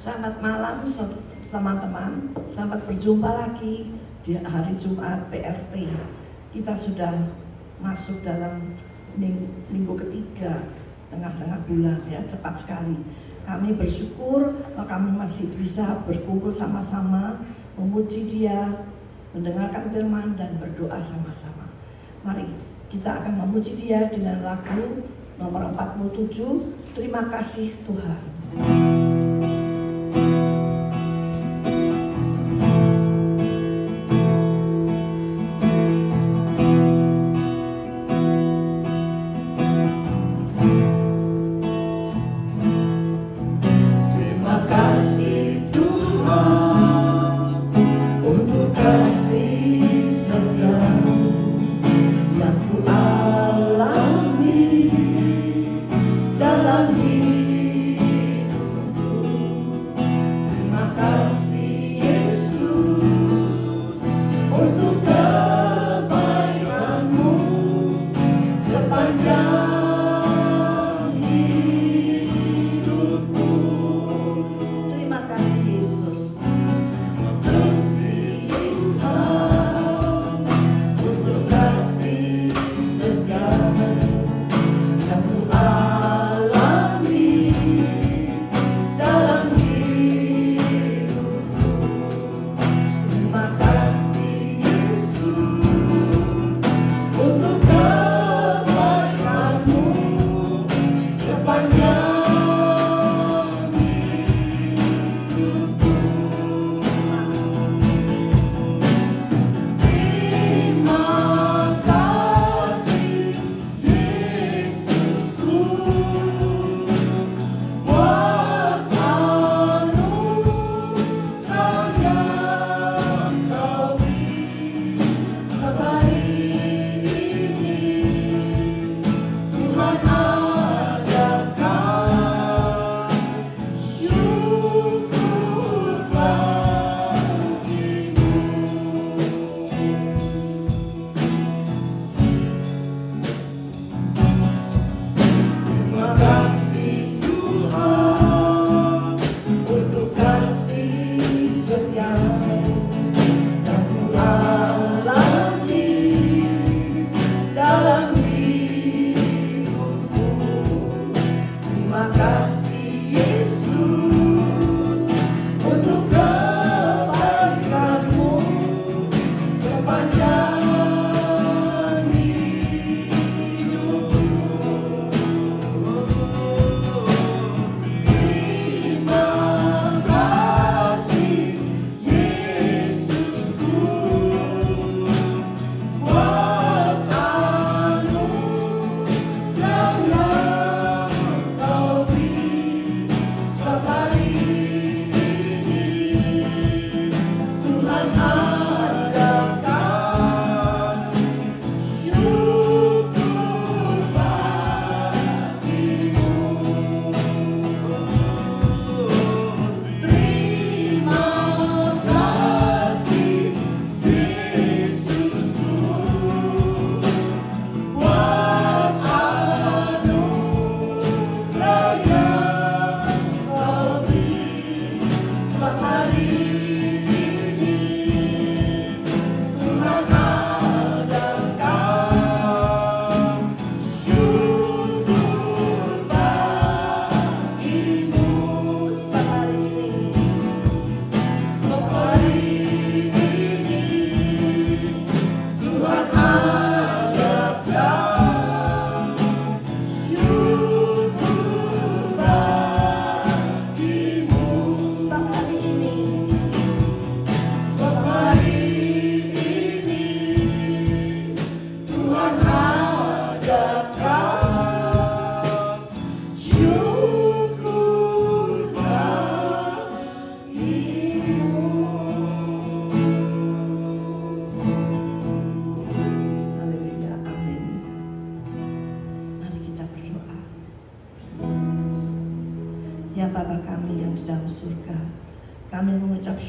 Selamat malam teman-teman, selamat berjumpa lagi di hari Jumat PRT. Kita sudah masuk dalam minggu ketiga, tengah-tengah bulan ya, cepat sekali. Kami bersyukur kami masih bisa berkumpul sama-sama, memuji Dia, mendengarkan firman dan berdoa sama-sama. Mari kita akan memuji Dia dengan lagu nomor 47, Terima Kasih Tuhan.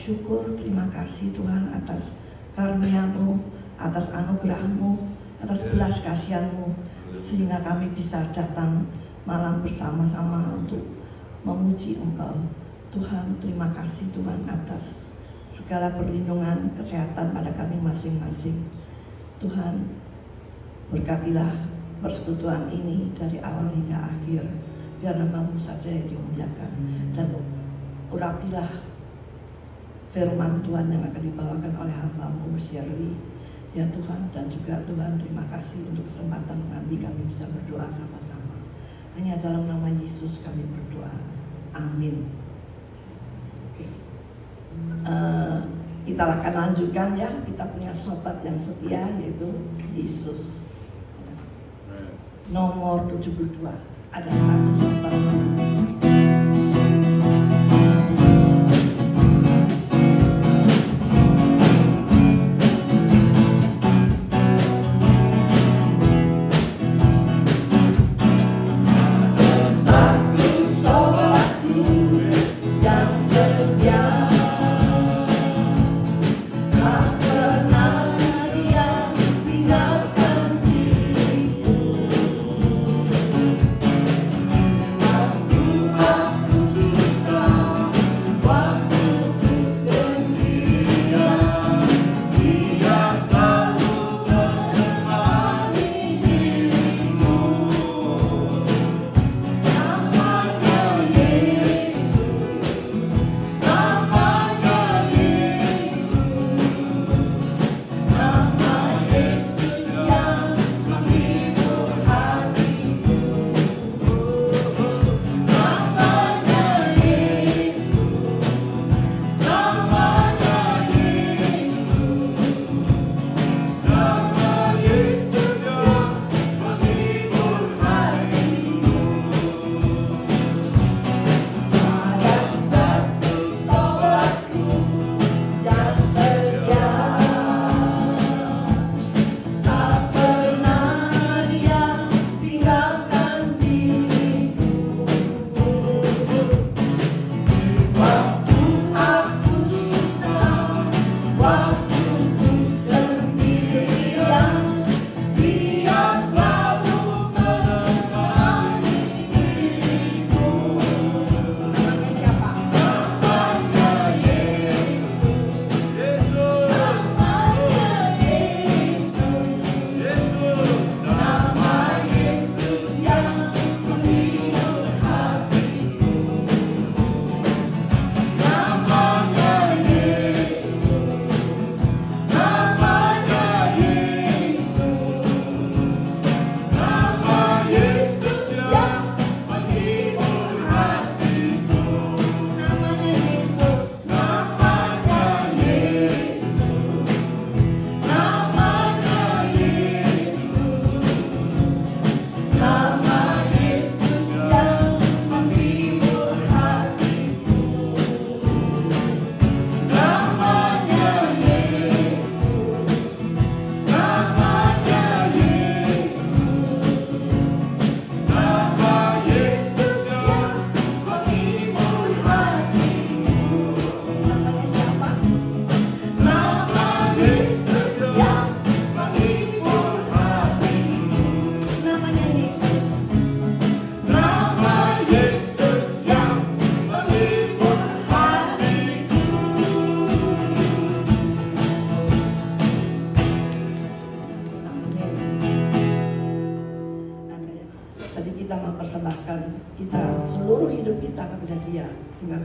Syukur, terima kasih Tuhan atas karunia-Mu, atas anugerah-Mu, atas belas kasihan-Mu, sehingga kami bisa datang malam bersama-sama untuk memuji Engkau. Tuhan, terima kasih Tuhan atas segala perlindungan kesehatan pada kami masing-masing. Tuhan, berkatilah persekutuan ini dari awal hingga akhir, biar nama-Mu saja yang dimuliakan, dan urapilah firman Tuhan yang akan dibawakan oleh hamba-Mu Shirley, ya Tuhan. Dan juga Tuhan, terima kasih untuk kesempatan nanti kami bisa berdoa sama-sama. Hanya dalam nama Yesus kami berdoa, amin. Oke. Kita akan lanjutkan ya, kita punya sobat yang setia yaitu Yesus. Nomor 72, ada satu sobat.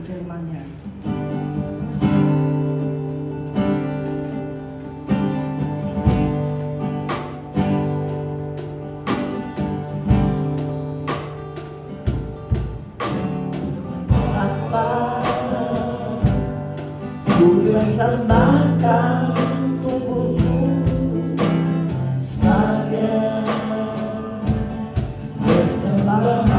Firman-Nya. Apa ku persembahkan tubuhku sebagai persembahan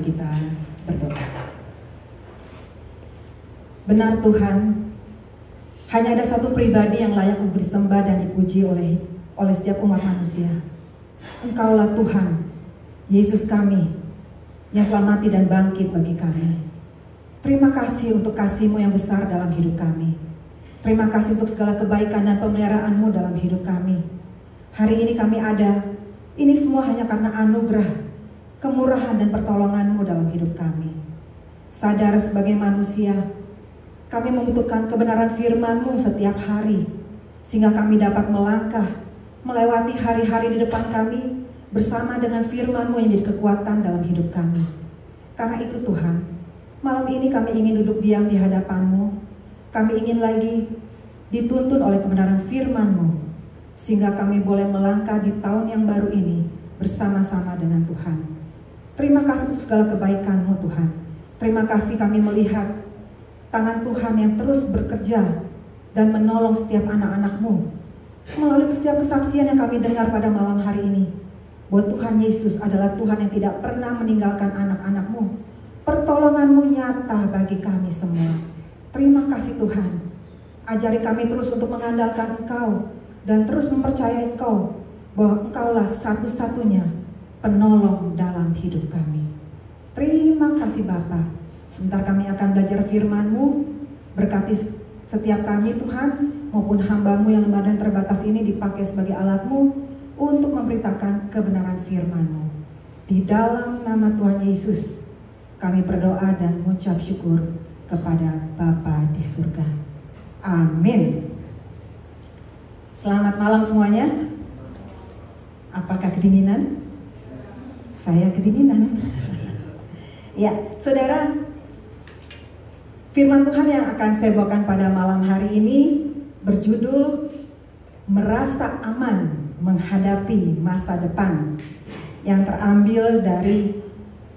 kita berdoa. Benar Tuhan, hanya ada satu pribadi yang layak untuk disembah dan dipuji oleh setiap umat manusia. Engkaulah Tuhan, Yesus kami, yang telah mati dan bangkit bagi kami. Terima kasih untuk kasih-Mu yang besar dalam hidup kami. Terima kasih untuk segala kebaikan dan pemeliharaan-Mu dalam hidup kami. Hari ini kami ada, ini semua hanya karena anugerah, kemurahan dan pertolongan-Mu dalam hidup kami. Sadar sebagai manusia, kami membutuhkan kebenaran firman-Mu setiap hari, sehingga kami dapat melangkah, melewati hari-hari di depan kami, bersama dengan firman-Mu yang menjadi kekuatan dalam hidup kami. Karena itu Tuhan, malam ini kami ingin duduk diam di hadapan-Mu. Kami ingin lagi dituntun oleh kebenaran firman-Mu, sehingga kami boleh melangkah di tahun yang baru ini bersama-sama dengan Tuhan. Terima kasih untuk segala kebaikan-Mu Tuhan. Terima kasih kami melihat tangan Tuhan yang terus bekerja dan menolong setiap anak-anak-Mu. Melalui setiap kesaksian yang kami dengar pada malam hari ini, bahwa Tuhan Yesus adalah Tuhan yang tidak pernah meninggalkan anak-anak-Mu. Pertolongan-Mu nyata bagi kami semua. Terima kasih Tuhan. Ajari kami terus untuk mengandalkan Engkau dan terus mempercayai Engkau, bahwa Engkaulah satu-satunya penolong dalam hidup kami. Terima kasih Bapa. Sebentar kami akan belajar firman-Mu. Berkati setiap kami Tuhan, maupun hamba-Mu yang lemah dan terbatas ini dipakai sebagai alat-Mu untuk memberitakan kebenaran firman-Mu. Di dalam nama Tuhan Yesus kami berdoa dan mengucap syukur kepada Bapa di surga. Amin. Selamat malam semuanya. Apakah kedinginan? Saya kedinginan. Ya, saudara, firman Tuhan yang akan saya bawakan pada malam hari ini berjudul Merasa Aman Menghadapi Masa Depan, yang terambil dari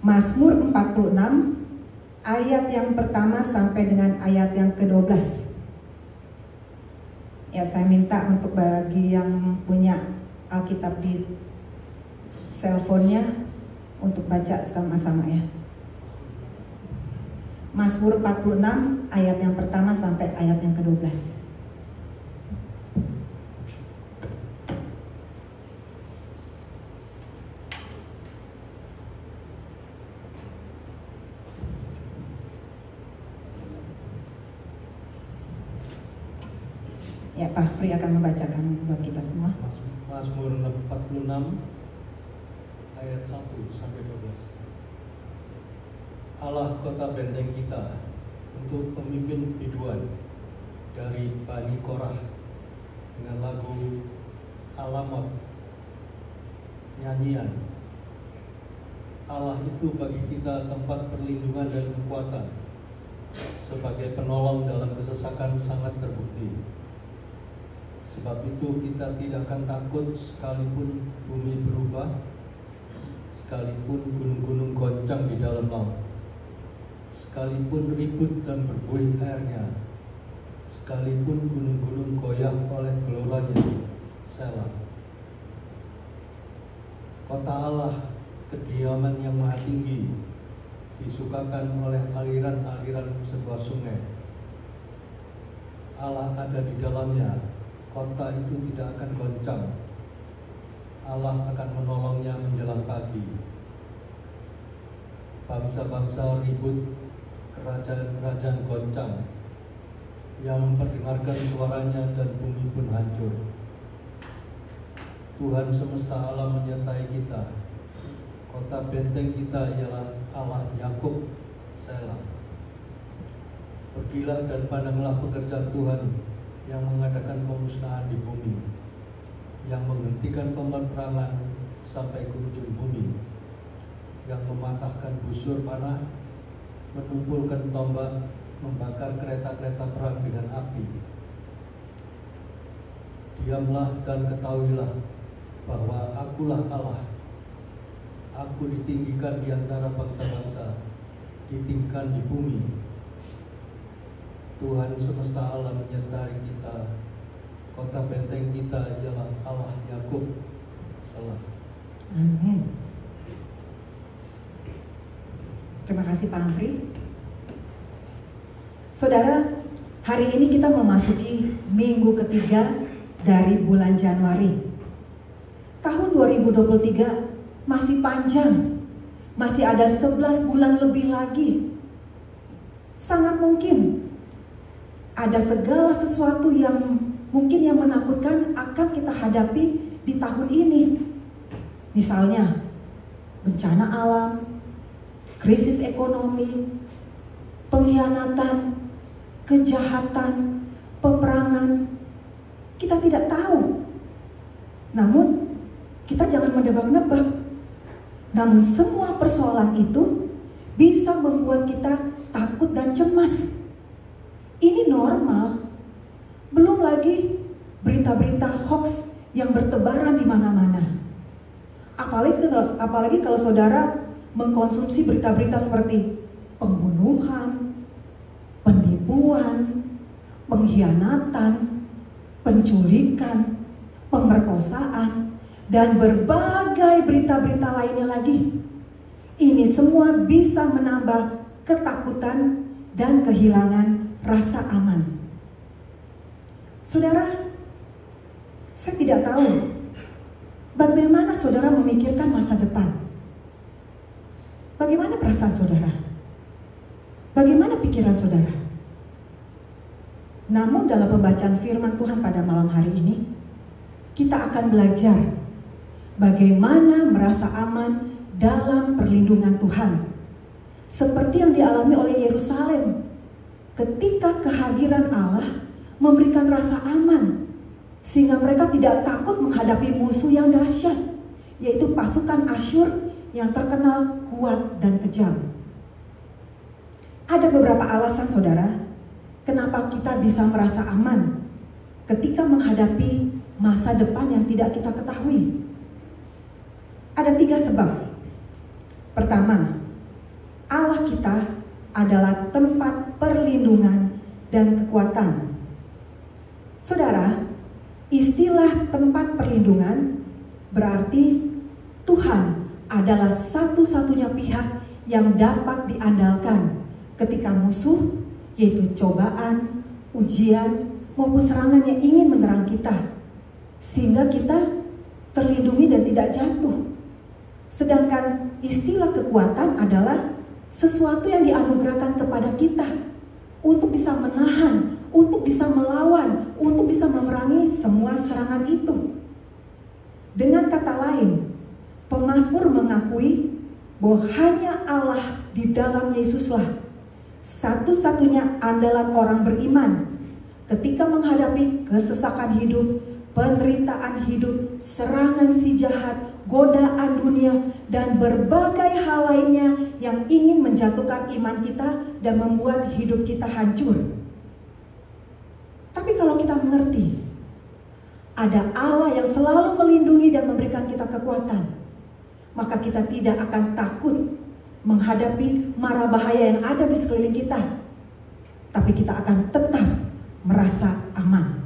Mazmur 46 ayat yang pertama sampai dengan ayat yang ke-12. Ya, saya minta untuk bagi yang punya Alkitab di cellphone-nya untuk baca sama-sama ya. Mazmur 46 ayat yang pertama sampai ayat yang ke-12. Ya, Pak Fri akan membacakan buat kita semua. Mazmur 46 ayat 1 sampai 12. Allah kota benteng kita, untuk pemimpin biduan dari Bani Korah, dengan lagu alamat nyanyian. Allah itu bagi kita tempat perlindungan dan kekuatan, sebagai penolong dalam kesesakan sangat terbukti. Sebab itu kita tidak akan takut sekalipun bumi berubah, sekalipun gunung-gunung goncang di dalam laut, sekalipun ribut dan berbuih airnya, sekalipun gunung-gunung goyah oleh geloranya. Selah. Kota Allah, kediaman yang maha tinggi, disukakan oleh aliran-aliran sebuah sungai. Allah ada di dalamnya, kota itu tidak akan goncang. Allah akan menolongnya menjelang pagi. Bangsa-bangsa ribut, kerajaan-kerajaan goncang, yang memperdengarkan suaranya dan bumi pun hancur. Tuhan semesta alam menyertai kita. Kota benteng kita ialah Allah Yakub. Selah. Pergilah dan pandanglah pekerjaan Tuhan, yang mengadakan pemusnahan di bumi, yang menghentikan peperangan sampai ke ujung bumi, yang mematahkan busur panah, menumpulkan tombak, membakar kereta-kereta perang dengan api. Diamlah dan ketahuilah bahwa Akulah Allah. Aku ditinggikan di antara bangsa-bangsa, ditinggikan di bumi. Tuhan semesta alam menyertai kita. Kota benteng kita ialah Allah Yakub. Selah. Amin. Terima kasih Pak Amfri. Saudara, hari ini kita memasuki minggu ketiga dari bulan Januari. Tahun 2023 masih panjang, masih ada 11 bulan lebih lagi. Sangat mungkin ada segala sesuatu yang mungkin yang menakutkan akan kita hadapi di tahun ini. Misalnya bencana alam, krisis ekonomi, pengkhianatan, kejahatan, peperangan. Kita tidak tahu. Namun kita jangan menebak-nebak. Namun semua persoalan itu bisa membuat kita takut dan cemas. Ini normal. Belum lagi berita-berita hoax yang bertebaran di mana-mana. Apalagi kalau saudara mengkonsumsi berita-berita seperti pembunuhan, penipuan, pengkhianatan, penculikan, pemerkosaan, dan berbagai berita-berita lainnya lagi. Ini semua bisa menambah ketakutan dan kehilangan rasa aman. Saudara, saya tidak tahu bagaimana saudara memikirkan masa depan. Bagaimana perasaan saudara? Bagaimana pikiran saudara? Namun dalam pembacaan firman Tuhan pada malam hari ini, kita akan belajar bagaimana merasa aman dalam perlindungan Tuhan. Seperti yang dialami oleh Yerusalem ketika kehadiran Allah memberikan rasa aman, sehingga mereka tidak takut menghadapi musuh yang dahsyat, yaitu pasukan Asyur yang terkenal kuat dan kejam. Ada beberapa alasan saudara, kenapa kita bisa merasa aman ketika menghadapi masa depan yang tidak kita ketahui. Ada 3 sebab. Pertama, Allah kita adalah tempat perlindungan dan kekuatan. Saudara, istilah tempat perlindungan berarti Tuhan adalah satu-satunya pihak yang dapat diandalkan ketika musuh, yaitu cobaan, ujian, maupun serangan yang ingin menyerang kita, sehingga kita terlindungi dan tidak jatuh. Sedangkan istilah kekuatan adalah sesuatu yang dianugerahkan kepada kita untuk bisa menahan, untuk bisa melawan, untuk bisa memerangi semua serangan itu. Dengan kata lain, pemazmur mengakui bahwa hanya Allah di dalam Yesuslah satu-satunya andalan orang beriman ketika menghadapi kesesakan hidup, penderitaan hidup, serangan si jahat, godaan dunia, dan berbagai hal lainnya yang ingin menjatuhkan iman kita dan membuat hidup kita hancur. Tapi kalau kita mengerti ada Allah yang selalu melindungi dan memberikan kita kekuatan, maka kita tidak akan takut menghadapi mara bahaya yang ada di sekeliling kita. Tapi kita akan tetap merasa aman.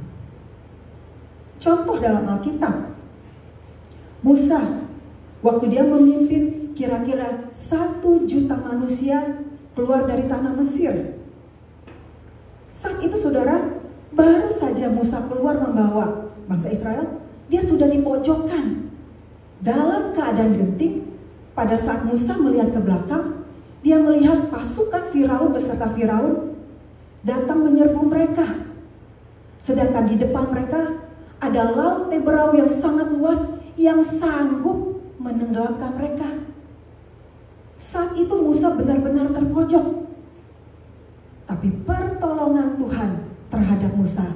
Contoh dalam Alkitab, Musa waktu dia memimpin kira-kira 1 juta manusia keluar dari tanah Mesir. Saat itu saudara, baru saja Musa keluar membawa bangsa Israel, dia sudah dipojokkan dalam keadaan genting. Pada saat Musa melihat ke belakang, dia melihat pasukan Firaun beserta Firaun datang menyerbu mereka. Sedangkan di depan mereka ada laut Teberau yang sangat luas yang sanggup menenggelamkan mereka. Saat itu Musa benar-benar terpojok. Tapi pertolongan Tuhan terhadap Musa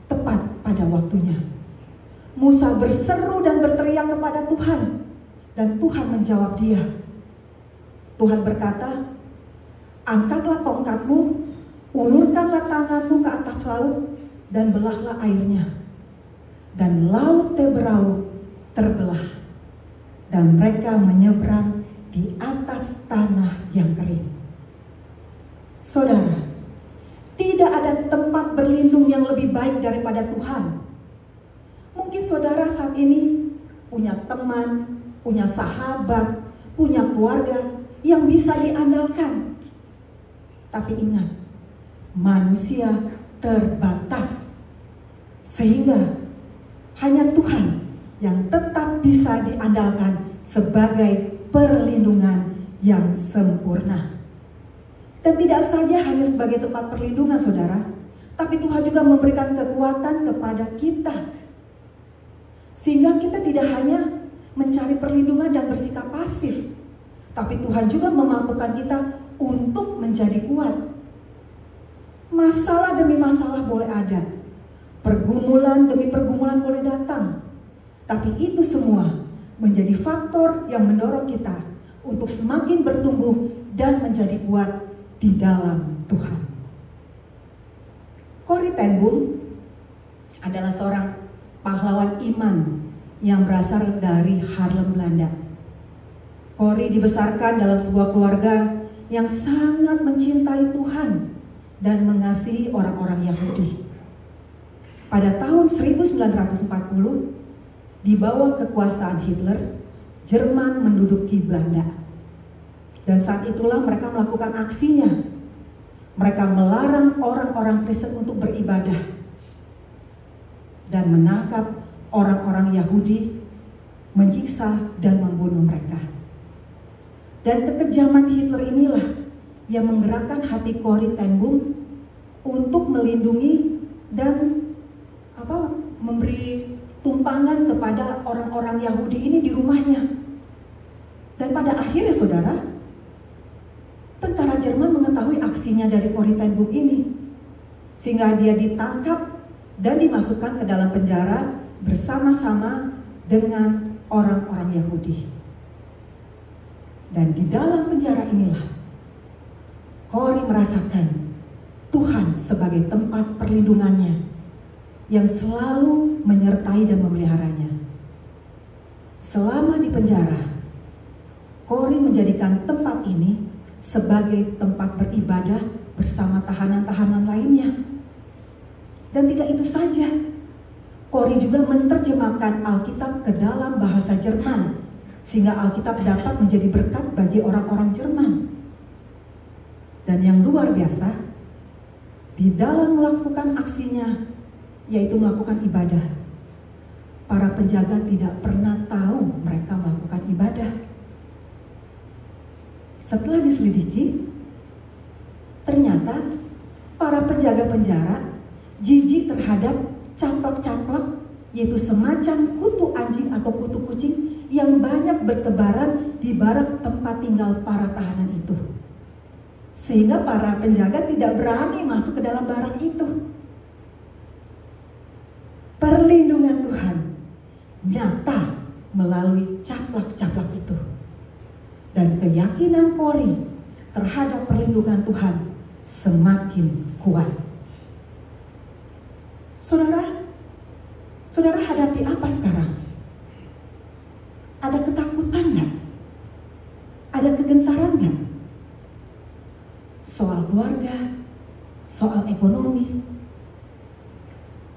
tepat pada waktunya. Musa berseru dan berteriak kepada Tuhan, dan Tuhan menjawab dia. Tuhan berkata, angkatlah tongkatmu, ulurkanlah tanganmu ke atas laut, dan belahlah airnya. Dan laut Teberau terbelah, dan mereka menyeberang di atas tanah yang kering. Saudara, tidak ada tempat berlindung yang lebih baik daripada Tuhan. Mungkin saudara saat ini punya teman, punya sahabat, punya keluarga yang bisa diandalkan. Tapi ingat, manusia terbatas, sehingga hanya Tuhan yang tetap bisa diandalkan sebagai perlindungan yang sempurna. Dan tidak saja hanya sebagai tempat perlindungan, saudara, tapi Tuhan juga memberikan kekuatan kepada kita, sehingga kita tidak hanya mencari perlindungan dan bersikap pasif, tapi Tuhan juga memampukan kita untuk menjadi kuat. Masalah demi masalah boleh ada, pergumulan demi pergumulan boleh datang, tapi itu semua menjadi faktor yang mendorong kita untuk semakin bertumbuh dan menjadi kuat di dalam Tuhan. Corrie ten Boom adalah seorang pahlawan iman yang berasal dari Haarlem, Belanda. Corrie dibesarkan dalam sebuah keluarga yang sangat mencintai Tuhan dan mengasihi orang-orang Yahudi. Pada tahun 1940, di bawah kekuasaan Hitler, Jerman menduduki Belanda. Dan saat itulah mereka melakukan aksinya. Mereka melarang orang-orang Kristen untuk beribadah dan menangkap orang-orang Yahudi, menyiksa dan membunuh mereka. Dan kekejaman Hitler inilah yang menggerakkan hati Corrie ten Boom untuk melindungi dan memberi tumpangan kepada orang-orang Yahudi ini di rumahnya. Dan pada akhirnya, saudara, tentara Jerman mengetahui aksinya dari Corrie ten Boom ini, sehingga dia ditangkap dan dimasukkan ke dalam penjara bersama-sama dengan orang-orang Yahudi. Dan di dalam penjara inilah Corrie merasakan Tuhan sebagai tempat perlindungannya yang selalu menyertai dan memeliharanya. Selama di penjara, Corrie menjadikan tempat ini sebagai tempat beribadah bersama tahanan-tahanan lainnya. Dan tidak itu saja, Corrie juga menerjemahkan Alkitab ke dalam bahasa Jerman, sehingga Alkitab dapat menjadi berkat bagi orang-orang Jerman. Dan yang luar biasa, di dalam melakukan aksinya, yaitu melakukan ibadah, para penjaga tidak pernah tahu mereka melakukan ibadah. Setelah diselidiki, ternyata para penjaga penjara jijik terhadap caplak-caplak, yaitu semacam kutu anjing atau kutu kucing yang banyak bertebaran di barak tempat tinggal para tahanan itu. Sehingga para penjaga tidak berani masuk ke dalam barak itu. Perlindungan Tuhan nyata melalui caplak-caplak itu. Dan keyakinan Corrie terhadap perlindungan Tuhan semakin kuat. Saudara hadapi apa sekarang? Ada ketakutan nggak? Ada kegentaran nggak? Soal keluarga, soal ekonomi.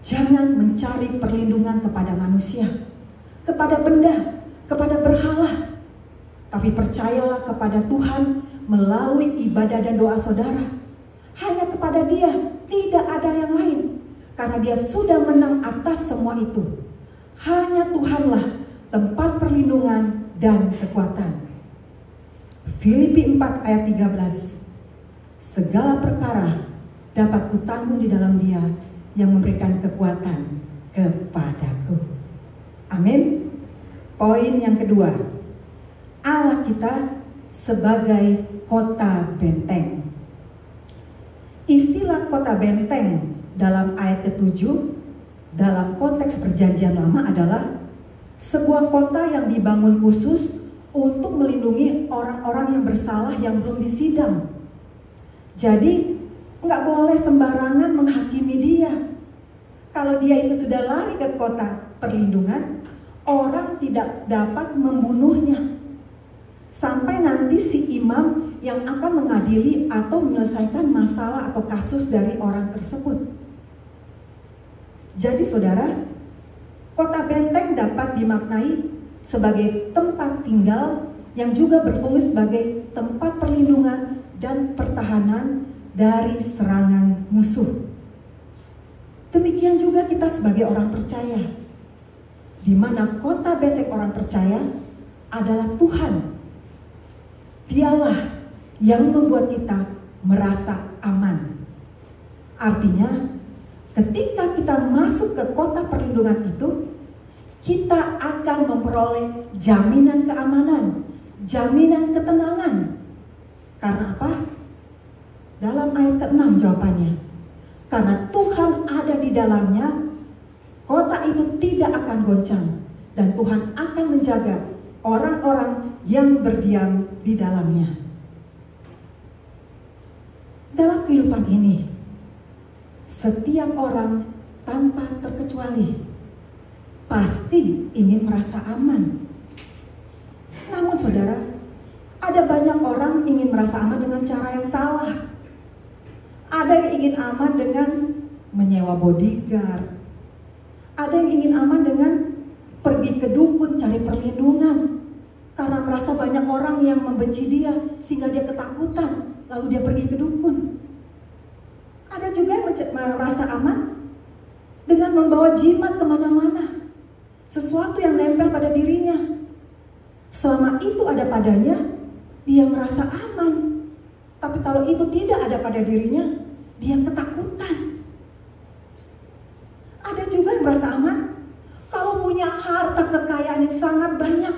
Jangan mencari perlindungan kepada manusia, kepada benda, kepada berhala. Tapi percayalah kepada Tuhan melalui ibadah dan doa saudara. Hanya kepada Dia, tidak ada yang lain. Karena Dia sudah menang atas semua itu. Hanya Tuhanlah tempat perlindungan dan kekuatan. Filipi 4 ayat 13. Segala perkara dapat kutanggung di dalam Dia yang memberikan kekuatan kepadaku. Amin. Poin yang kedua, Allah kita sebagai kota benteng. Istilah kota benteng dalam ayat ke-7 dalam konteks perjanjian lama adalah sebuah kota yang dibangun khusus untuk melindungi orang-orang yang bersalah yang belum disidang. Jadi nggak boleh sembarangan menghakimi dia. Kalau dia itu sudah lari ke kota perlindungan, orang tidak dapat membunuhnya. Sampai nanti si imam yang akan mengadili atau menyelesaikan masalah atau kasus dari orang tersebut. Jadi saudara, kota benteng dapat dimaknai sebagai tempat tinggal yang juga berfungsi sebagai tempat perlindungan dan pertahanan dari serangan musuh. Demikian juga kita sebagai orang percaya, di mana kota benteng orang percaya adalah Tuhan. Dialah yang membuat kita merasa aman. Artinya, ketika kita masuk ke kota perlindungan itu, kita akan memperoleh jaminan keamanan, jaminan ketenangan. Karena apa? Dalam ayat ke-6 jawabannya. Karena Tuhan ada di dalamnya, kota itu tidak akan goncang. Dan Tuhan akan menjaga orang-orang yang berdiam di dalamnya. Dalam kehidupan ini, setiap orang tanpa terkecuali pasti ingin merasa aman. Namun saudara, ada banyak orang ingin merasa aman dengan cara yang salah. Ada yang ingin aman dengan menyewa bodyguard. Ada yang ingin aman dengan pergi ke dukun cari perlindungan. Karena merasa banyak orang yang membenci dia sehingga dia ketakutan, lalu dia pergi ke dukun. Ada juga yang merasa aman dengan membawa jimat kemana-mana, sesuatu yang nempel pada dirinya. Selama itu ada padanya, dia merasa aman. Tapi kalau itu tidak ada pada dirinya, dia ketakutan. Ada juga yang merasa aman kalau punya harta kekayaan yang sangat banyak,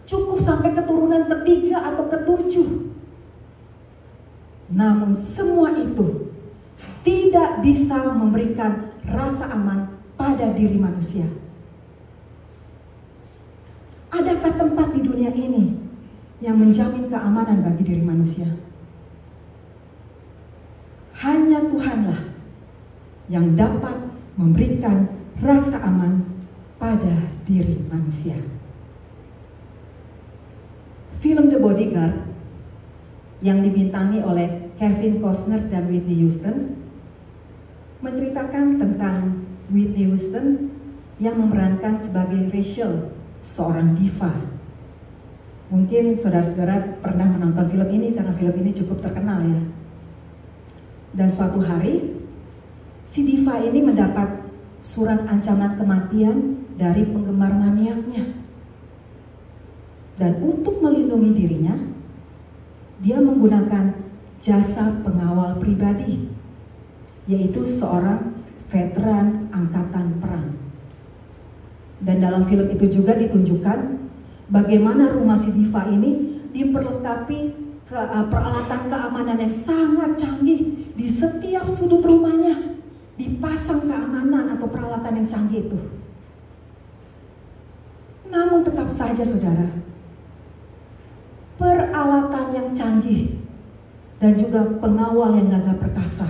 cukup sampai keturunan ketiga atau ketujuh. Namun semua itu tidak bisa memberikan rasa aman pada diri manusia. Adakah tempat di dunia ini yang menjamin keamanan bagi diri manusia? Hanya Tuhanlah yang dapat memberikan rasa aman pada diri manusia. Film The Bodyguard yang dibintangi oleh Kevin Costner dan Whitney Houston menceritakan tentang Whitney Houston yang memerankan sebagai Rachel, seorang diva. Mungkin saudara-saudara pernah menonton film ini karena film ini cukup terkenal ya. Dan suatu hari, si diva ini mendapat surat ancaman kematian dari penggemar maniaknya. Dan untuk melindungi dirinya, dia menggunakan jasa pengawal pribadi, yaitu seorang veteran angkatan perang. Dan dalam film itu juga ditunjukkan bagaimana rumah si diva ini diperlengkapi peralatan keamanan yang sangat canggih. Di setiap sudut rumahnya dipasang keamanan atau peralatan yang canggih itu. Namun tetap saja saudara, peralatan yang canggih dan juga pengawal yang gagah perkasa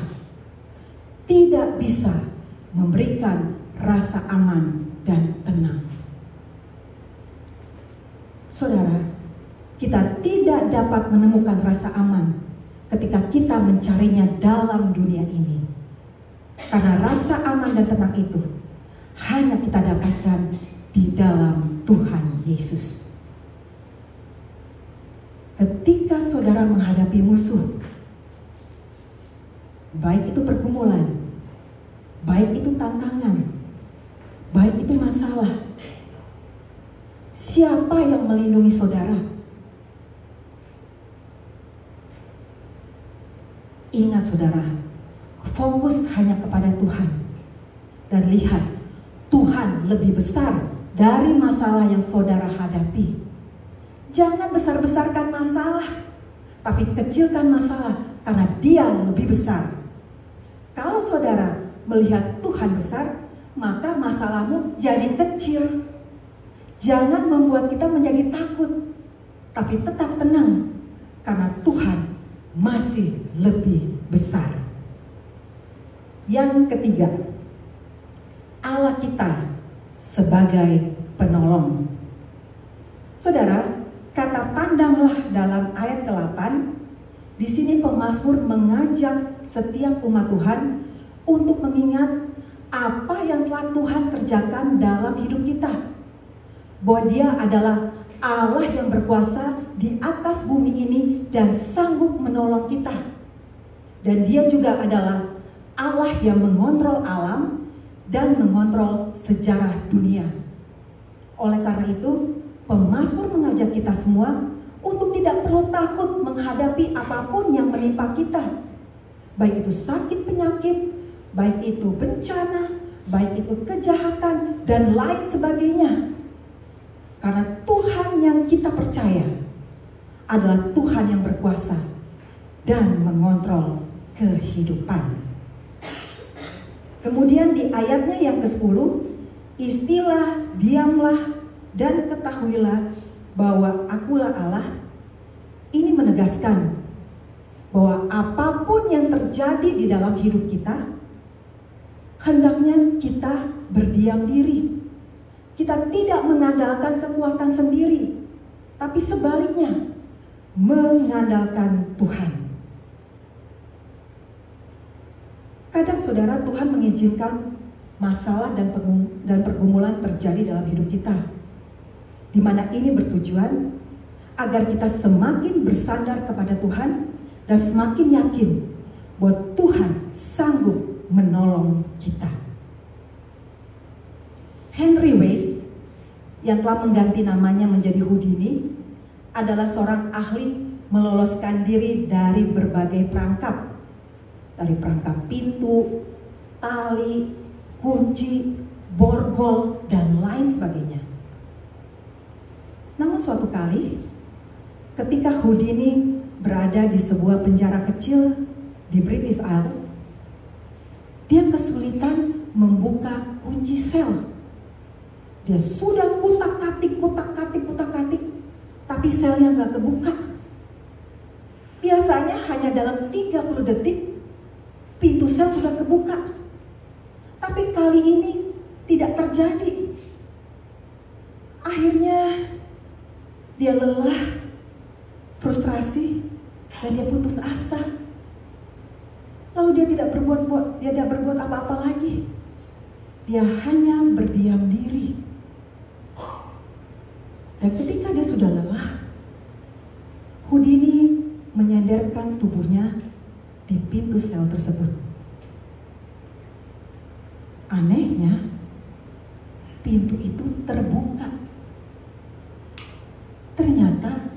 tidak bisa memberikan rasa aman dan tenang. Saudara, kita tidak dapat menemukan rasa aman ketika kita mencarinya dalam dunia ini. Karena rasa aman dan tenang itu hanya kita dapatkan di dalam Tuhan Yesus. Ketika saudara menghadapi musuh, baik itu pergumulan, baik itu tantangan, baik itu masalah, siapa yang melindungi saudara? Ingat saudara, fokus hanya kepada Tuhan. Dan lihat, Tuhan lebih besar dari masalah yang saudara hadapi. Jangan besar-besarkan masalah, tapi kecilkan masalah karena Dia lebih besar. Kalau saudara melihat Tuhan besar, maka masalahmu jadi kecil. Jangan membuat kita menjadi takut, tapi tetap tenang karena Tuhan masih lebih besar. Yang ketiga, Allah kita sebagai penolong. Saudara, kata pandanglah dalam ayat ke-8, di sini pemazmur mengajak setiap umat Tuhan untuk mengingat apa yang telah Tuhan kerjakan dalam hidup kita. Bahwa Dia adalah Allah yang berkuasa di atas bumi ini dan sanggup menolong kita. Dan Dia juga adalah Allah yang mengontrol alam dan mengontrol sejarah dunia. Oleh karena itu, pemazmur mengajak kita semua untuk tidak perlu takut menghadapi apapun yang menimpa kita. Baik itu sakit penyakit, baik itu bencana, baik itu kejahatan, dan lain sebagainya. Karena Tuhan yang kita percaya adalah Tuhan yang berkuasa dan mengontrol kehidupan. Kemudian di ayatnya yang ke-10, istilah diamlah dan ketahuilah bahwa akulah Allah, ini menegaskan bahwa apapun yang terjadi di dalam hidup kita, hendaknya kita berdiam diri. Kita tidak mengandalkan kekuatan sendiri, tapi sebaliknya mengandalkan Tuhan. Kadang saudara, Tuhan mengizinkan masalah dan pergumulan terjadi dalam hidup kita, di mana ini bertujuan agar kita semakin bersandar kepada Tuhan dan semakin yakin bahwa Tuhan sanggup menolong kita. Henry Weiss yang telah mengganti namanya menjadi Houdini adalah seorang ahli meloloskan diri dari berbagai perangkap. Dari perangkap pintu, tali, kunci, borgol, dan lain sebagainya. Namun suatu kali, ketika Houdini berada di sebuah penjara kecil di British Isles, dia kesulitan membuka kunci sel. Dia sudah kutak-katik, tapi selnya nggak kebuka. Biasanya hanya dalam 30 detik pintu sel sudah kebuka. Tapi kali ini tidak terjadi. Akhirnya dia lelah, frustrasi, dan dia putus asa. Lalu dia tidak berbuat apa-apa lagi. Dia hanya berdiam diri. Dan ketika dia sudah lelah, Houdini menyandarkan tubuhnya di pintu sel tersebut. Anehnya, pintu itu terbuka. Ternyata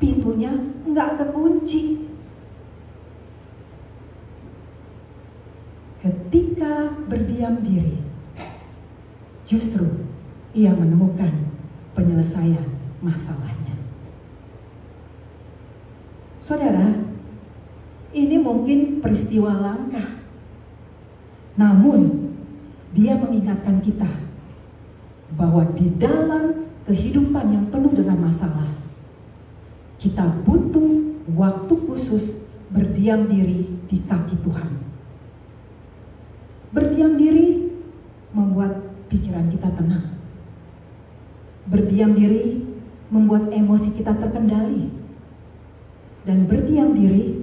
pintunya nggak kekunci. Ketika berdiam diri, justru ia menemukan penyelesaian masalahnya. Saudara, ini mungkin peristiwa langka, namun dia mengingatkan kita bahwa di dalam kehidupan yang penuh dengan masalah, kita butuh waktu khusus berdiam diri di kaki Tuhan. Berdiam diri membuat pikiran kita tenang. Berdiam diri membuat emosi kita terkendali. Dan berdiam diri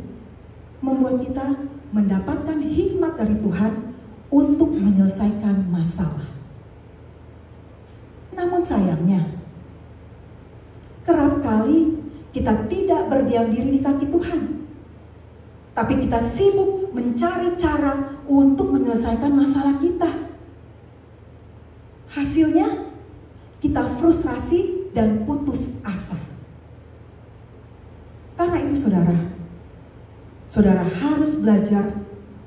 membuat kita mendapatkan hikmat dari Tuhan untuk menyelesaikan masalah. Namun sayangnya, kerap kali kita tidak berdiam diri di kaki Tuhan, tapi kita sibuk mencari cara untuk menyelesaikan masalah kita. Hasilnya, kita frustrasi dan putus asa. Karena itu saudara harus belajar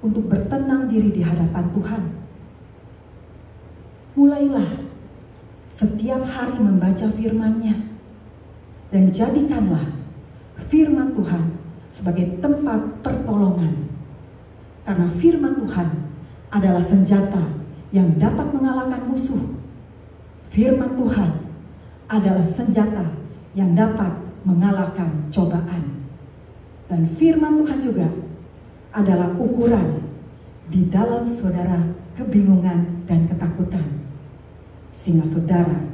untuk bertenang diri di hadapan Tuhan. Mulailah setiap hari membaca firman-Nya, dan jadikanlah firman Tuhan sebagai tempat pertolongan. Karena firman Tuhan adalah senjata yang dapat mengalahkan musuh. Firman Tuhan adalah senjata yang dapat mengalahkan cobaan. Dan firman Tuhan juga adalah ukuran di dalam saudara kebingungan dan ketakutan, sehingga saudara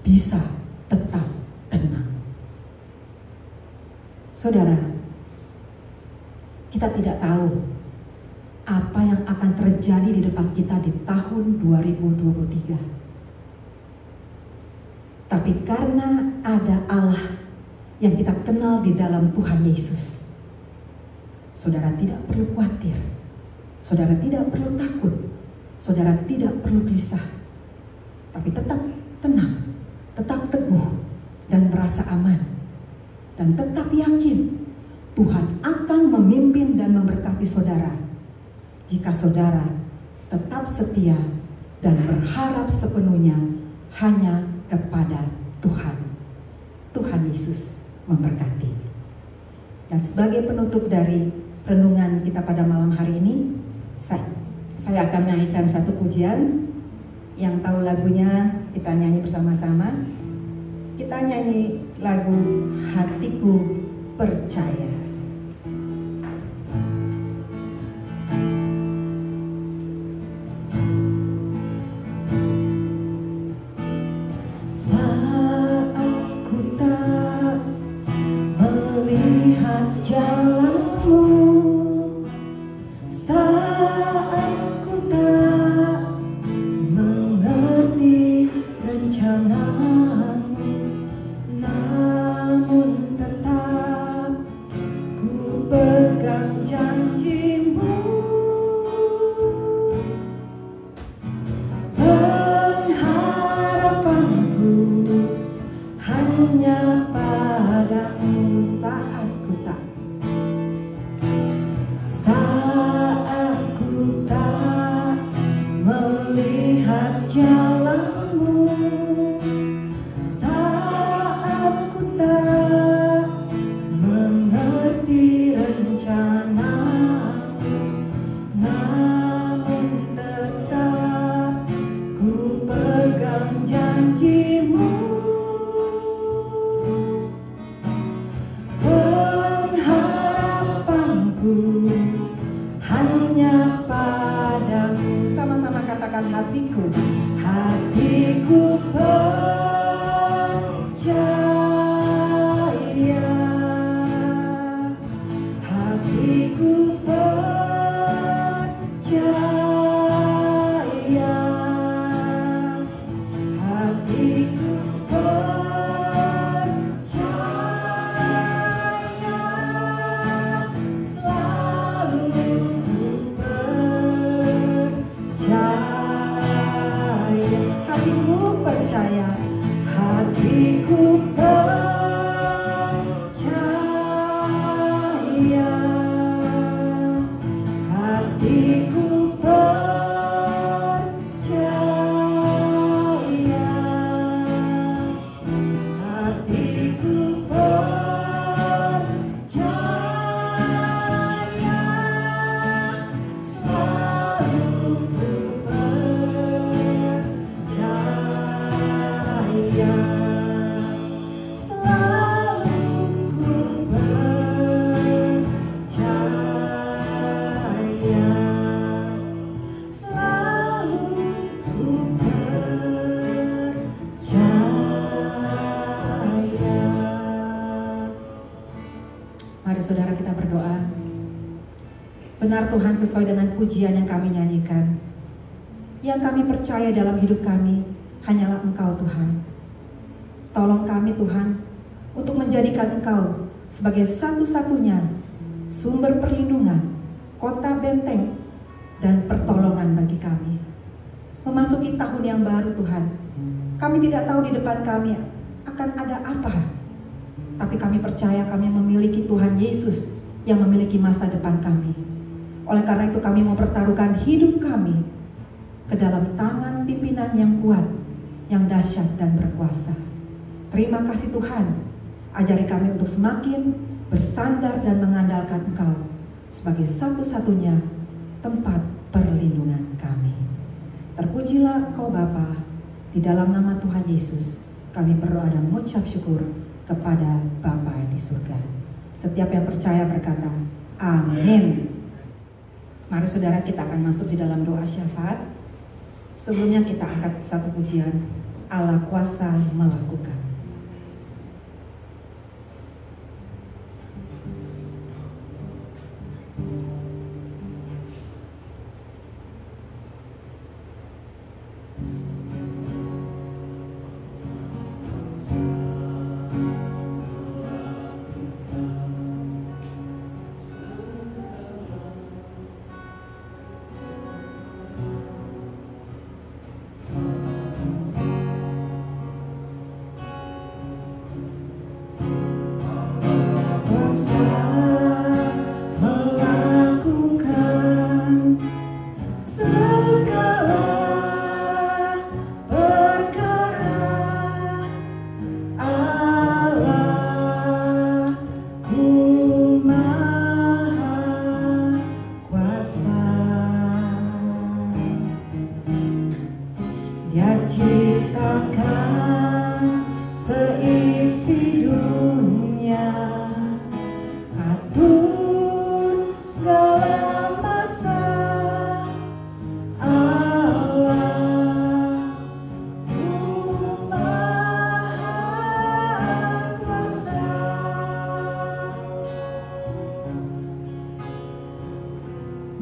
bisa tetap tenang. Saudara, kita tidak tahu apa yang akan terjadi di depan kita di tahun 2023. Tapi karena ada Allah yang kita kenal di dalam Tuhan Yesus. Saudara tidak perlu khawatir, saudara tidak perlu takut, saudara tidak perlu gelisah, tapi tetap tenang, tetap teguh, dan merasa aman, dan tetap yakin Tuhan akan memimpin dan memberkati saudara jika saudara tetap setia dan berharap sepenuhnya hanya kepada Tuhan. Tuhan Yesus memberkati. Dan sebagai penutup dari renungan kita pada malam hari ini, saya akan nyanyikan satu pujian. Yang tahu lagunya kita nyanyi bersama-sama. Kita nyanyi lagu Hatiku Percaya. Saudara, kita berdoa. Benar Tuhan, sesuai dengan pujian yang kami nyanyikan, yang kami percaya dalam hidup kami hanyalah Engkau Tuhan. Tolong kami Tuhan untuk menjadikan Engkau sebagai satu-satunya sumber perlindungan, kota benteng, dan pertolongan bagi kami. Memasuki tahun yang baru Tuhan, kami tidak tahu di depan kami akan ada apa, tapi kami percaya kami memiliki Tuhan Yesus yang memiliki masa depan kami. Oleh karena itu kami mau pertaruhkan hidup kami ke dalam tangan pimpinan yang kuat, yang dahsyat dan berkuasa. Terima kasih Tuhan, ajari kami untuk semakin bersandar dan mengandalkan Engkau sebagai satu-satunya tempat perlindungan kami. Terpujilah Engkau Bapa, di dalam nama Tuhan Yesus kami berdoa dan mengucap syukur kepada Bapa di surga. Setiap yang percaya berkata, amin. Mari saudara, kita akan masuk di dalam doa syafaat. Sebelumnya kita angkat satu pujian, Allah kuasa melakukan.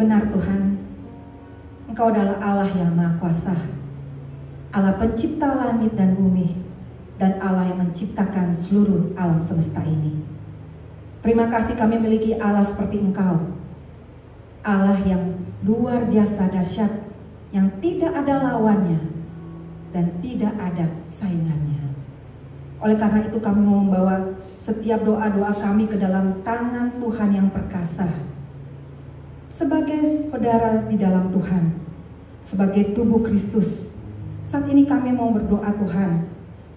Benar Tuhan, Engkau adalah Allah yang Maha Kuasa, Allah pencipta langit dan bumi, dan Allah yang menciptakan seluruh alam semesta ini. Terima kasih kami memiliki Allah seperti Engkau, Allah yang luar biasa dahsyat, yang tidak ada lawannya dan tidak ada saingannya. Oleh karena itu kami mau membawa setiap doa-doa kami ke dalam tangan Tuhan yang perkasa. Sebagai saudara di dalam Tuhan, sebagai tubuh Kristus, saat ini kami mau berdoa Tuhan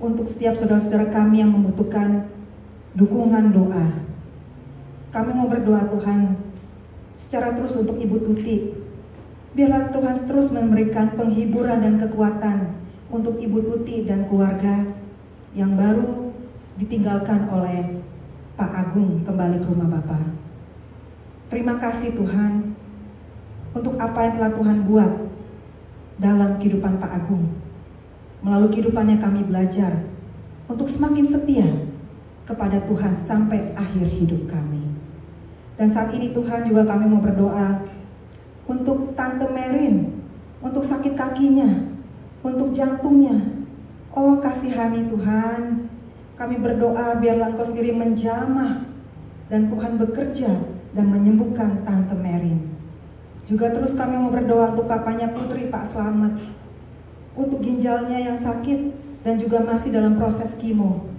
untuk setiap saudara-saudara kami yang membutuhkan dukungan doa. Kami mau berdoa Tuhan secara terus untuk Ibu Tuti. Biarlah Tuhan terus memberikan penghiburan dan kekuatan untuk Ibu Tuti dan keluarga yang baru ditinggalkan oleh Pak Agung kembali ke rumah Bapa. Terima kasih Tuhan untuk apa yang telah Tuhan buat dalam kehidupan Pak Agung. Melalui kehidupannya kami belajar untuk semakin setia kepada Tuhan sampai akhir hidup kami. Dan saat ini Tuhan juga kami mau berdoa untuk Tante Merin, untuk sakit kakinya, untuk jantungnya. Oh kasihani Tuhan, kami berdoa biarlah Engkau sendiri menjamah dan Tuhan bekerja dan menyembuhkan Tante Merin. Juga terus kami mau berdoa untuk papanya Putri, Pak Slamet, untuk ginjalnya yang sakit dan juga masih dalam proses kemo.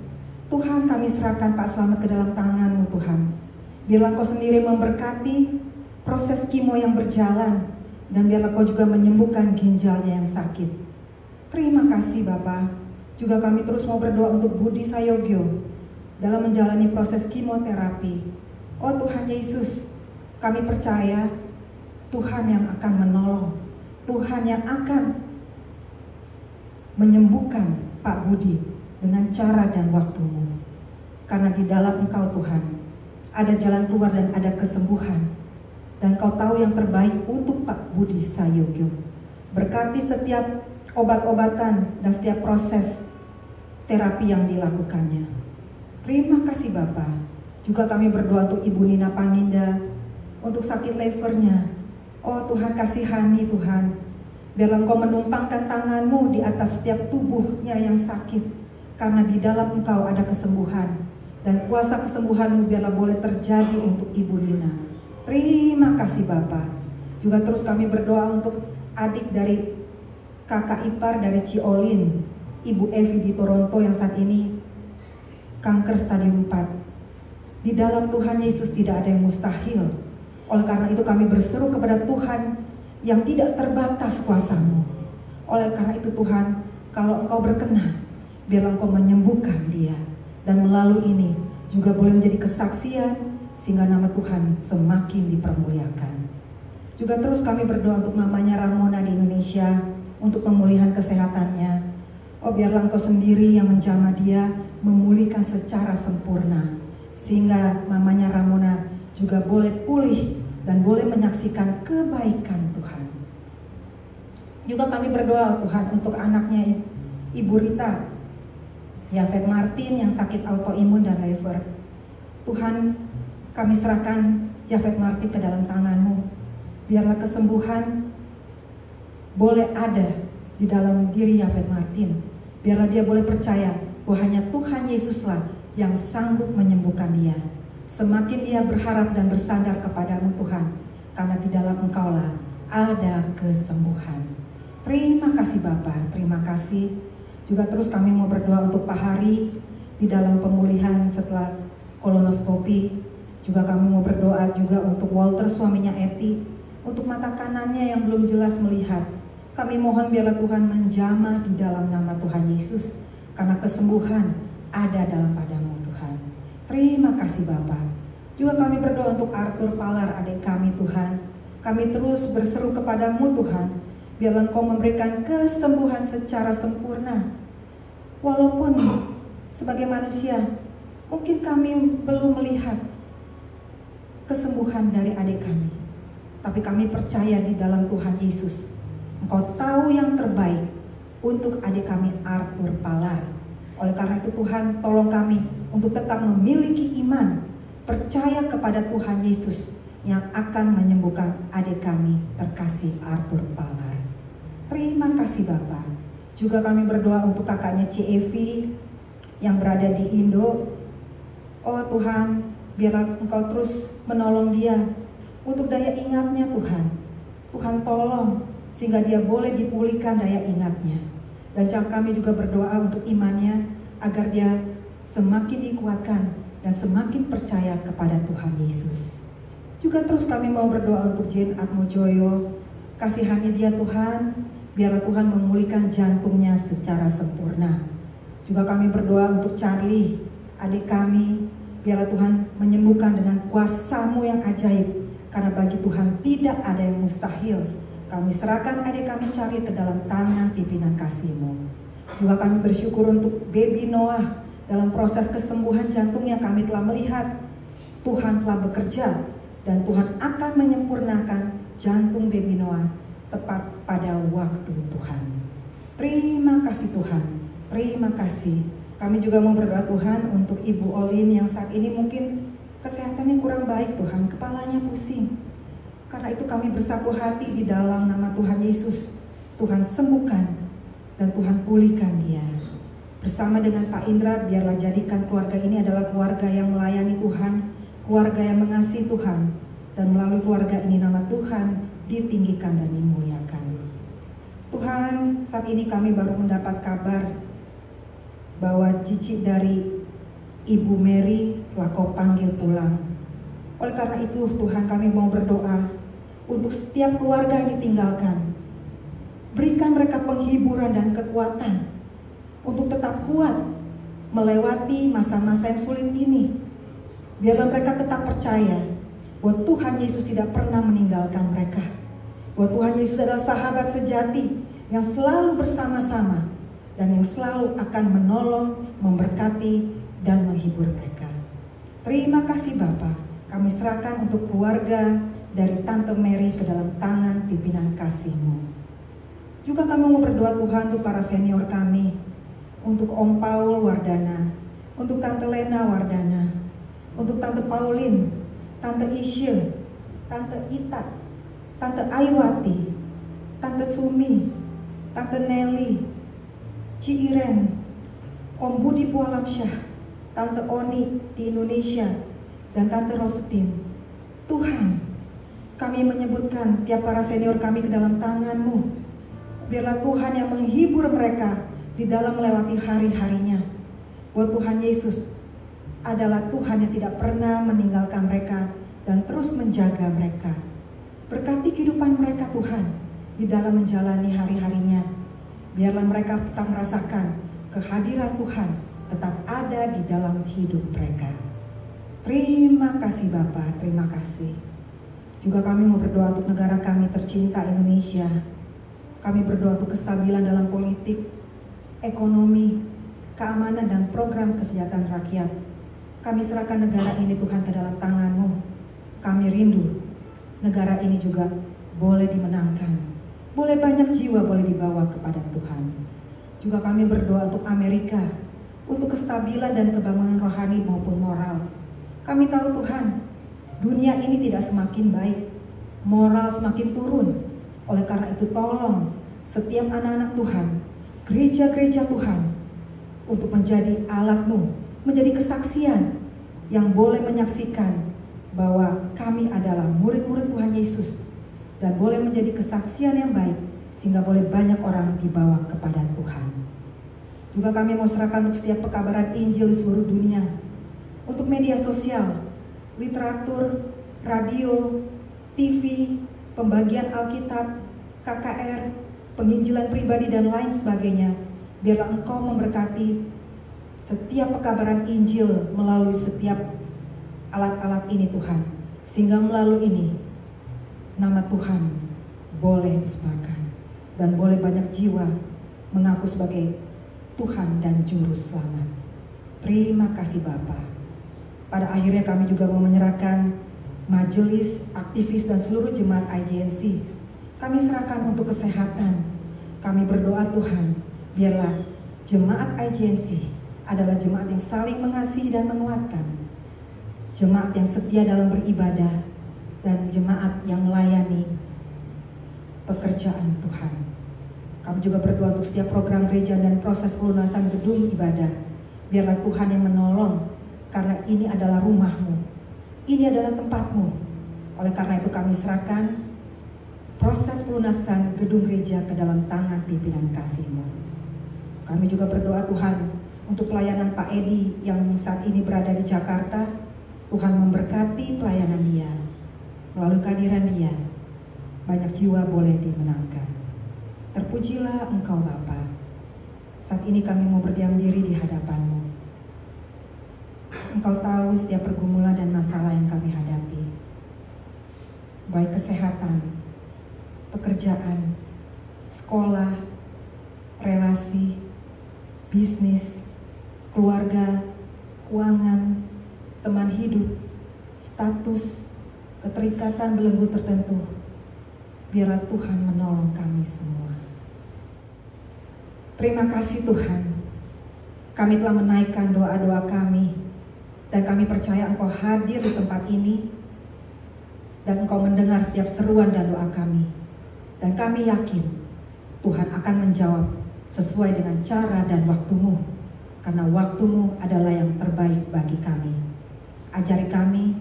Tuhan kami serahkan Pak Slamet ke dalam tangan-Mu Tuhan. Biarlah Engkau sendiri memberkati proses kemo yang berjalan, dan biarlah Kau juga menyembuhkan ginjalnya yang sakit. Terima kasih Bapa. Juga kami terus mau berdoa untuk Budi Sayogyo dalam menjalani proses kemoterapi. Oh Tuhan Yesus, kami percaya Tuhan yang akan menolong, Tuhan yang akan menyembuhkan Pak Budi dengan cara dan waktu-Mu. Karena di dalam Engkau Tuhan ada jalan keluar dan ada kesembuhan, dan Kau tahu yang terbaik untuk Pak Budi Sayogyo. Berkati setiap obat-obatan dan setiap proses terapi yang dilakukannya. Terima kasih Bapa. Juga kami berdoa untuk Ibu Nina Panginda, untuk sakit levernya. Oh Tuhan kasihani Tuhan, biarlah Engkau menumpangkan tangan-Mu di atas setiap tubuhnya yang sakit, karena di dalam Engkau ada kesembuhan, dan kuasa kesembuhan-Mu biarlah boleh terjadi untuk Ibu Nina. Terima kasih Bapa. Juga terus kami berdoa untuk adik dari kakak ipar dari Ciolin, Ibu Evi di Toronto yang saat ini kanker stadium 4. Di dalam Tuhan Yesus tidak ada yang mustahil. Oleh karena itu kami berseru kepada Tuhan yang tidak terbatas kuasa-Mu. Oleh karena itu Tuhan, kalau Engkau berkenan, biarlah Engkau menyembuhkan dia. Dan melalui ini juga boleh menjadi kesaksian sehingga nama Tuhan semakin dipermuliakan. Juga terus kami berdoa untuk mamanya Ramona di Indonesia, untuk pemulihan kesehatannya. Oh biarlah Engkau sendiri yang menjamah dia, memulihkan secara sempurna, sehingga mamanya Ramona juga boleh pulih dan boleh menyaksikan kebaikan Tuhan. Juga kami berdoa Tuhan untuk anaknya Ibu Rita, Yafet Martin yang sakit autoimun dan liver. Tuhan, kami serahkan Yafet Martin ke dalam tangan-Mu. Biarlah kesembuhan boleh ada di dalam diri Yafet Martin. Biarlah dia boleh percaya bahwa hanya Tuhan Yesuslah yang sanggup menyembuhkan dia. Semakin dia berharap dan bersandar kepadamu Tuhan, karena di dalam Engkaulah ada kesembuhan. Terima kasih Bapa, terima kasih. Juga terus kami mau berdoa untuk Pak Hari di dalam pemulihan setelah kolonoskopi. Juga kami mau berdoa juga untuk Walter suaminya Eti, untuk mata kanannya yang belum jelas melihat. Kami mohon biarlah Tuhan menjamah di dalam nama Tuhan Yesus, karena kesembuhan ada dalam padamu Tuhan. Terima kasih Bapa. Juga kami berdoa untuk Arthur Palar adik kami Tuhan. Kami terus berseru kepadamu Tuhan, biarlah Engkau memberikan kesembuhan secara sempurna. Walaupun sebagai manusia mungkin kami belum melihat kesembuhan dari adik kami, tapi kami percaya di dalam Tuhan Yesus Engkau tahu yang terbaik untuk adik kami Arthur Palar. Oleh karena itu Tuhan, tolong kami untuk tetap memiliki iman, percaya kepada Tuhan Yesus, yang akan menyembuhkan adik kami terkasih Arthur Palar. Terima kasih Bapak. Juga kami berdoa untuk kakaknya Cevi yang berada di Indo. Oh Tuhan, biarlah Engkau terus menolong dia untuk daya ingatnya Tuhan. Tuhan tolong sehingga dia boleh dipulihkan daya ingatnya. Dan kami juga berdoa untuk imannya agar dia semakin dikuatkan dan semakin percaya kepada Tuhan Yesus. Juga terus kami mau berdoa untuk Jane Atmojoyo. Kasihani dia Tuhan, biarlah Tuhan memulihkan jantungnya secara sempurna. Juga kami berdoa untuk Charlie, adik kami, biarlah Tuhan menyembuhkan dengan kuasa-Mu yang ajaib. Karena bagi Tuhan tidak ada yang mustahil. Kami serahkan adik kami Charlie ke dalam tangan pimpinan kasih-Mu. Juga kami bersyukur untuk baby Noah. Dalam proses kesembuhan jantung yang kami telah melihat, Tuhan telah bekerja dan Tuhan akan menyempurnakan jantung baby Noah tepat pada waktu Tuhan. Terima kasih Tuhan, terima kasih. Kami juga mau berdoa Tuhan untuk Ibu Olin yang saat ini mungkin kesehatannya kurang baik Tuhan, kepalanya pusing. Karena itu kami bersatu hati di dalam nama Tuhan Yesus. Tuhan sembuhkan dan Tuhan pulihkan dia. Bersama dengan Pak Indra, biarlah jadikan keluarga ini adalah keluarga yang melayani Tuhan, keluarga yang mengasihi Tuhan, dan melalui keluarga ini nama Tuhan ditinggikan dan dimuliakan. Tuhan, saat ini kami baru mendapat kabar bahwa cicit dari Ibu Mary telah Kau panggil pulang. Oleh karena itu Tuhan, kami mau berdoa untuk setiap keluarga yang ditinggalkan. Berikan mereka penghiburan dan kekuatan untuk tetap kuat melewati masa-masa yang sulit ini. Biarlah mereka tetap percaya bahwa Tuhan Yesus tidak pernah meninggalkan mereka. Bahwa Tuhan Yesus adalah sahabat sejati yang selalu bersama-sama dan yang selalu akan menolong, memberkati, dan menghibur mereka. Terima kasih Bapa. Kami serahkan untuk keluarga dari Tante Mary ke dalam tangan pimpinan kasih-Mu. Juga kami mau berdoa Tuhan untuk para senior kami, untuk Om Paul Wardana, untuk Tante Lena Wardana, untuk Tante Pauline, Tante Isya, Tante Ita, Tante Aiwati, Tante Sumi, Tante Nelly, Ci Iren, Om Budi Pualamsyah, Tante Oni di Indonesia, dan Tante Rosetin. Tuhan, kami menyebutkan tiap para senior kami ke dalam tangan-Mu. Biarlah Tuhan yang menghibur mereka di dalam melewati hari-harinya. Bahwa Tuhan Yesus adalah Tuhan yang tidak pernah meninggalkan mereka dan terus menjaga mereka. Berkati kehidupan mereka Tuhan di dalam menjalani hari-harinya. Biarlah mereka tetap merasakan kehadiran Tuhan tetap ada di dalam hidup mereka. Terima kasih Bapa, terima kasih. Juga kami mau berdoa untuk negara kami tercinta Indonesia. Kami berdoa untuk kestabilan dalam politik, ekonomi, keamanan dan program kesejahteraan rakyat. Kami serahkan negara ini Tuhan ke dalam tangan-Mu. Kami rindu negara ini juga boleh dimenangkan. Boleh banyak jiwa boleh dibawa kepada Tuhan. Juga kami berdoa untuk Amerika, untuk kestabilan dan kebangunan rohani maupun moral. Kami tahu Tuhan, dunia ini tidak semakin baik, moral semakin turun. Oleh karena itu tolong setiap anak-anak Tuhan, gereja-gereja Tuhan, untuk menjadi alat-Mu, menjadi kesaksian yang boleh menyaksikan bahwa kami adalah murid-murid Tuhan Yesus, dan boleh menjadi kesaksian yang baik sehingga boleh banyak orang dibawa kepada Tuhan. Juga kami mau serahkan untuk setiap pekabaran Injil di seluruh dunia, untuk media sosial, literatur, radio, TV, pembagian Alkitab, KKR, penginjilan pribadi dan lain sebagainya. Biarlah Engkau memberkati setiap pekabaran Injil melalui setiap alat-alat ini Tuhan, sehingga melalui ini nama Tuhan boleh disebarkan dan boleh banyak jiwa mengaku sebagai Tuhan dan Juru Selamat. Terima kasih Bapa. Pada akhirnya kami juga mau menyerahkan majelis, aktivis dan seluruh jemaat IJNC. Kami serahkan untuk kesehatan. Kami berdoa Tuhan, biarlah jemaat IJNC adalah jemaat yang saling mengasihi dan menguatkan. Jemaat yang setia dalam beribadah, dan jemaat yang melayani pekerjaan Tuhan. Kami juga berdoa untuk setiap program gereja dan proses pelunasan gedung ibadah. Biarlah Tuhan yang menolong, karena ini adalah rumah-Mu, ini adalah tempat-Mu. Oleh karena itu kami serahkan proses pelunasan gedung gereja ke dalam tangan pimpinan kasih-Mu. Kami juga berdoa Tuhan untuk pelayanan Pak Edi yang saat ini berada di Jakarta. Tuhan memberkati pelayanan dia. Melalui kehadiran dia, banyak jiwa boleh dimenangkan. Terpujilah Engkau Bapa. Saat ini kami mau berdiam diri di hadapan-Mu. Engkau tahu setiap pergumulan dan masalah yang kami hadapi. Baik kesehatan, pekerjaan, sekolah, relasi, bisnis, keluarga, keuangan, teman hidup, status, keterikatan belenggu tertentu. Biarlah Tuhan menolong kami semua. Terima kasih Tuhan, kami telah menaikkan doa-doa kami, dan kami percaya Engkau hadir di tempat ini, dan Engkau mendengar setiap seruan dan doa kami. Dan kami yakin Tuhan akan menjawab sesuai dengan cara dan waktu-Mu, karena waktu-Mu adalah yang terbaik bagi kami. Ajari kami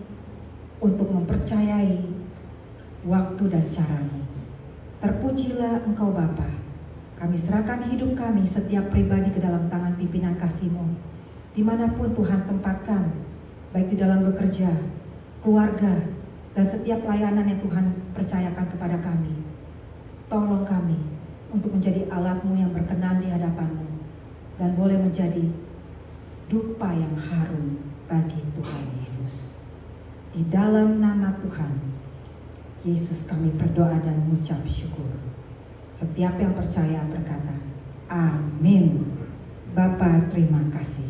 untuk mempercayai waktu dan cara-Mu. Terpujilah Engkau Bapa. Kami serahkan hidup kami setiap pribadi ke dalam tangan pimpinan kasih-Mu. Dimanapun Tuhan tempatkan, baik di dalam bekerja, keluarga, dan setiap layanan yang Tuhan percayakan kepada kami. Tolong kami untuk menjadi alat-Mu yang berkenan di hadapan-Mu, dan boleh menjadi dupa yang harum bagi Tuhan Yesus. Di dalam nama Tuhan Yesus kami berdoa dan mengucap syukur. Setiap yang percaya berkata, amin. Bapa, terima kasih.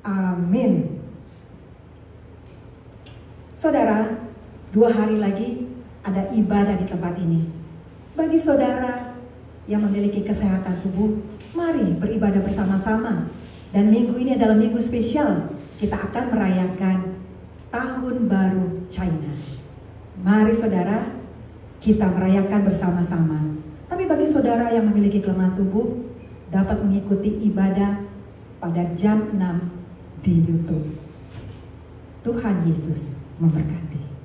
Amin. Saudara, 2 hari lagi ada ibadah di tempat ini. Bagi saudara yang memiliki kesehatan tubuh, mari beribadah bersama-sama. Dan minggu ini adalah minggu spesial. Kita akan merayakan Tahun Baru China. Mari saudara, kita merayakan bersama-sama. Tapi bagi saudara yang memiliki kelemahan tubuh, dapat mengikuti ibadah pada jam 6 di YouTube. Tuhan Yesus memberkati.